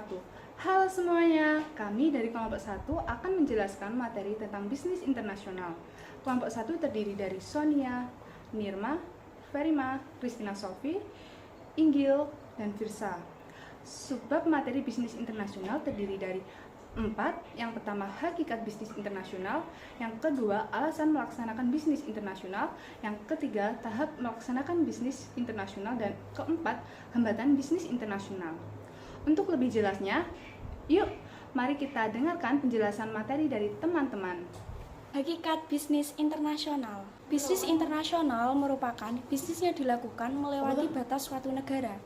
1. Halo semuanya, kami dari kelompok 1 akan menjelaskan materi tentang bisnis internasional. Kelompok 1 terdiri dari Sonia, Nirma, Ferima, Christina Sofi, Inggil, dan Firsa. Subbab materi bisnis internasional terdiri dari 4. Yang pertama, hakikat bisnis internasional. Yang kedua, alasan melaksanakan bisnis internasional. Yang ketiga, tahap melaksanakan bisnis internasional. Dan keempat, hambatan bisnis internasional. Untuk lebih jelasnya, yuk mari kita dengarkan penjelasan materi dari teman-teman. Hakikat bisnis internasional. Bisnis internasional merupakan bisnis yang dilakukan melewati batas suatu negara.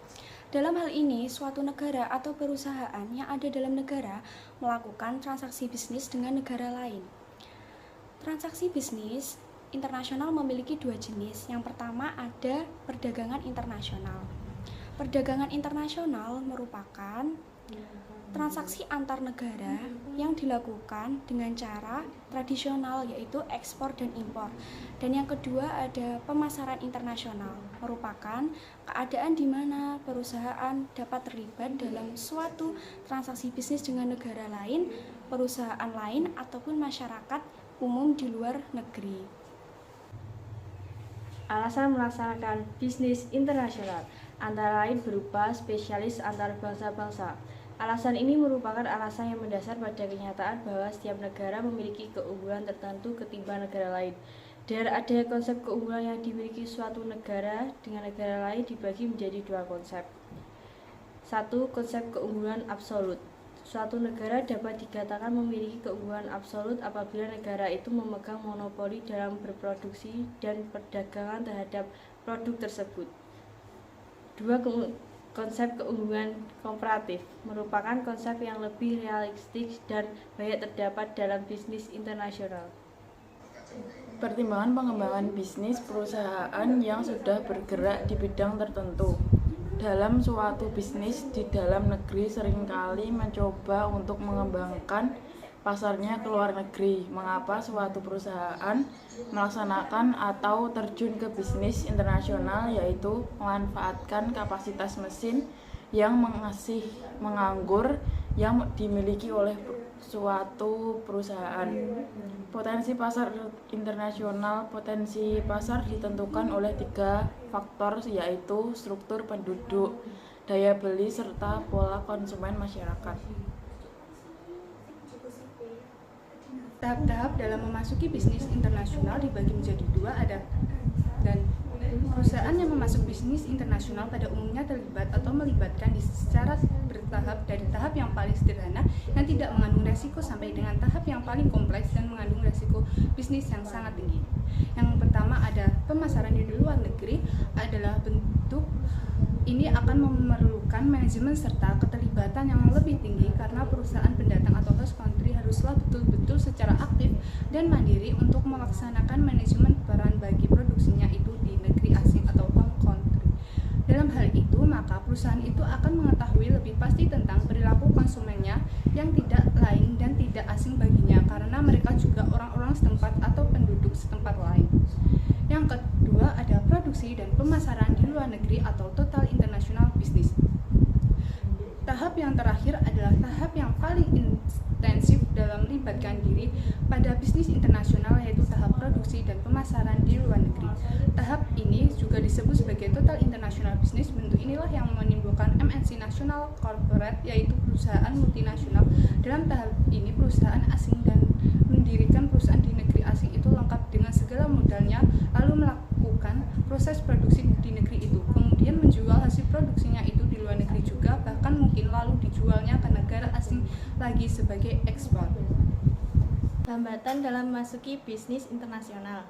Dalam hal ini, suatu negara atau perusahaan yang ada dalam negara melakukan transaksi bisnis dengan negara lain. Transaksi bisnis internasional memiliki dua jenis. Yang pertama ada perdagangan internasional. Perdagangan internasional merupakan transaksi antar negara yang dilakukan dengan cara tradisional, yaitu ekspor dan impor. Dan yang kedua ada pemasaran internasional, merupakan keadaan di mana perusahaan dapat terlibat dalam suatu transaksi bisnis dengan negara lain, perusahaan lain, ataupun masyarakat umum di luar negeri. Alasan melaksanakan bisnis internasional antara lain berupa spesialis antar bangsa-bangsa. Alasan ini merupakan alasan yang mendasar pada kenyataan bahwa setiap negara memiliki keunggulan tertentu ketimbang negara lain. Dan ada konsep keunggulan yang dimiliki suatu negara dengan negara lain dibagi menjadi dua konsep. 1. Konsep keunggulan absolut. Suatu negara dapat dikatakan memiliki keunggulan absolut apabila negara itu memegang monopoli dalam berproduksi dan perdagangan terhadap produk tersebut. 2. Konsep keunggulan komparatif merupakan konsep yang lebih realistik dan banyak terdapat dalam bisnis internasional. Pertimbangan pengembangan bisnis perusahaan yang sudah bergerak di bidang tertentu. Dalam suatu bisnis di dalam negeri seringkali mencoba untuk mengembangkan pasarnya ke luar negeri. Mengapa suatu perusahaan melaksanakan atau terjun ke bisnis internasional, yaitu memanfaatkan kapasitas mesin yang masih menganggur yang dimiliki oleh suatu perusahaan. Potensi pasar internasional. Potensi pasar ditentukan oleh 3 faktor, yaitu struktur penduduk, daya beli, serta pola konsumen masyarakat. Tahap-tahap dalam memasuki bisnis internasional dibagi menjadi 2 ada dan perusahaan yang memasuk bisnis internasional pada umumnya terlibat atau melibatkan secara bertahap dari tahap yang paling sederhana yang tidak mengandung resiko sampai dengan tahap yang paling kompleks dan mengandung resiko bisnis yang sangat tinggi. Yang pertama ada pemasaran di luar negeri adalah bentuk ini akan memerlukan manajemen serta keterlibatan yang lebih tinggi karena perusahaan pendatang atau host country haruslah betul-betul secara aktif dan mandiri untuk melaksanakan manajemen peran bagi produksinya itu di negeri asing atau home country. Dalam hal itu, maka perusahaan itu akan mengetahui lebih pasti tentang perilaku konsumennya yang tidak lain dan tidak asing baginya karena mereka juga orang-orang setempat atau penduduk setempat lain. Yang kedua ada produksi dan pemasaran di luar negeri atau total international business. Tahap yang terakhir adalah tahap yang paling intensif dalam melibatkan diri pada bisnis internasional, yaitu tahap produksi dan pemasaran di luar negeri. Tahap ini juga disebut sebagai total international business. Bentuk inilah yang menimbulkan MNC national corporate, yaitu perusahaan multinasional. Dalam tahap ini perusahaan asing dan mendirikan perusahaan di negeri asing itu lengkap dengan segala modalnya, lalu melakukan proses produksi di negeri itu, kemudian menjual hasil produksinya itu di luar negeri juga, bahkan mungkin lalu dijualnya ke negara asing lagi sebagai ekspor. Hambatan dalam memasuki bisnis internasional.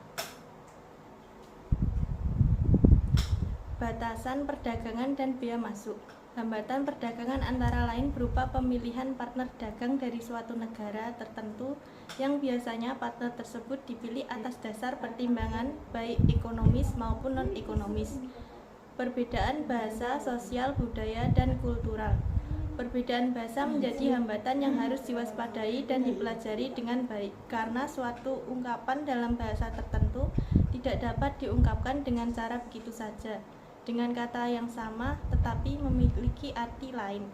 Batasan perdagangan dan biaya masuk. Hambatan perdagangan antara lain berupa pemilihan partner dagang dari suatu negara tertentu yang biasanya partner tersebut dipilih atas dasar pertimbangan baik ekonomis maupun non-ekonomis. Perbedaan bahasa, sosial, budaya, dan kultural. Perbedaan bahasa menjadi hambatan yang harus diwaspadai dan dipelajari dengan baik karena suatu ungkapan dalam bahasa tertentu tidak dapat diungkapkan dengan cara begitu saja dengan kata yang sama tetapi memiliki arti lain.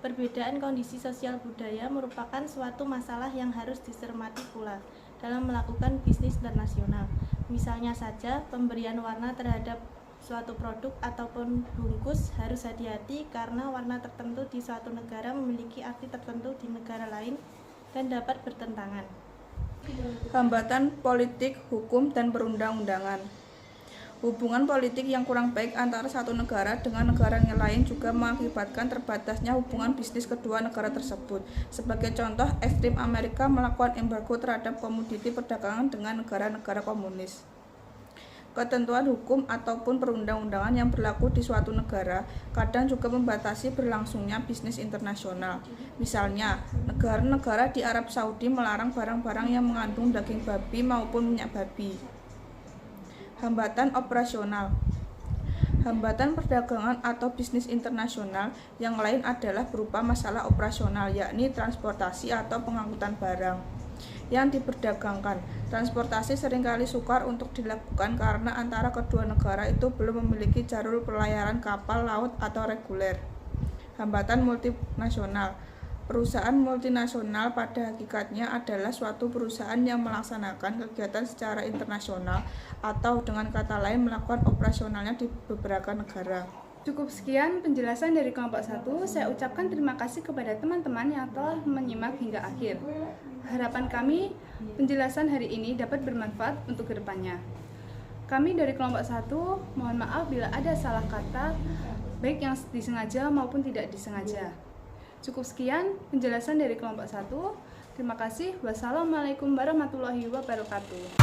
Perbedaan kondisi sosial budaya merupakan suatu masalah yang harus dicermati pula dalam melakukan bisnis internasional. Misalnya saja, pemberian warna terhadap suatu produk ataupun bungkus harus hati-hati karena warna tertentu di suatu negara memiliki arti tertentu di negara lain dan dapat bertentangan. Hambatan politik, hukum, dan perundang-undangan. Hubungan politik yang kurang baik antara satu negara dengan negara yang lain juga mengakibatkan terbatasnya hubungan bisnis kedua negara tersebut. Sebagai contoh ekstrim, Amerika melakukan embargo terhadap komoditi perdagangan dengan negara-negara komunis. Ketentuan hukum ataupun perundang-undangan yang berlaku di suatu negara kadang juga membatasi berlangsungnya bisnis internasional. Misalnya, negara-negara di Arab Saudi melarang barang-barang yang mengandung daging babi maupun minyak babi. Hambatan operasional. Hambatan perdagangan atau bisnis internasional yang lain adalah berupa masalah operasional, yakni transportasi atau pengangkutan barang yang diperdagangkan. Transportasi seringkali sukar untuk dilakukan karena antara kedua negara itu belum memiliki jalur pelayaran kapal laut atau reguler. Hambatan multinasional. Perusahaan multinasional pada hakikatnya adalah suatu perusahaan yang melaksanakan kegiatan secara internasional atau dengan kata lain melakukan operasionalnya di beberapa negara. Cukup sekian penjelasan dari kelompok 1. Saya ucapkan terima kasih kepada teman-teman yang telah menyimak hingga akhir. Harapan kami, penjelasan hari ini dapat bermanfaat untuk kedepannya. Kami dari kelompok 1, mohon maaf bila ada salah kata, baik yang disengaja maupun tidak disengaja. Cukup sekian penjelasan dari kelompok 1. Terima kasih. Wassalamualaikum warahmatullahi wabarakatuh.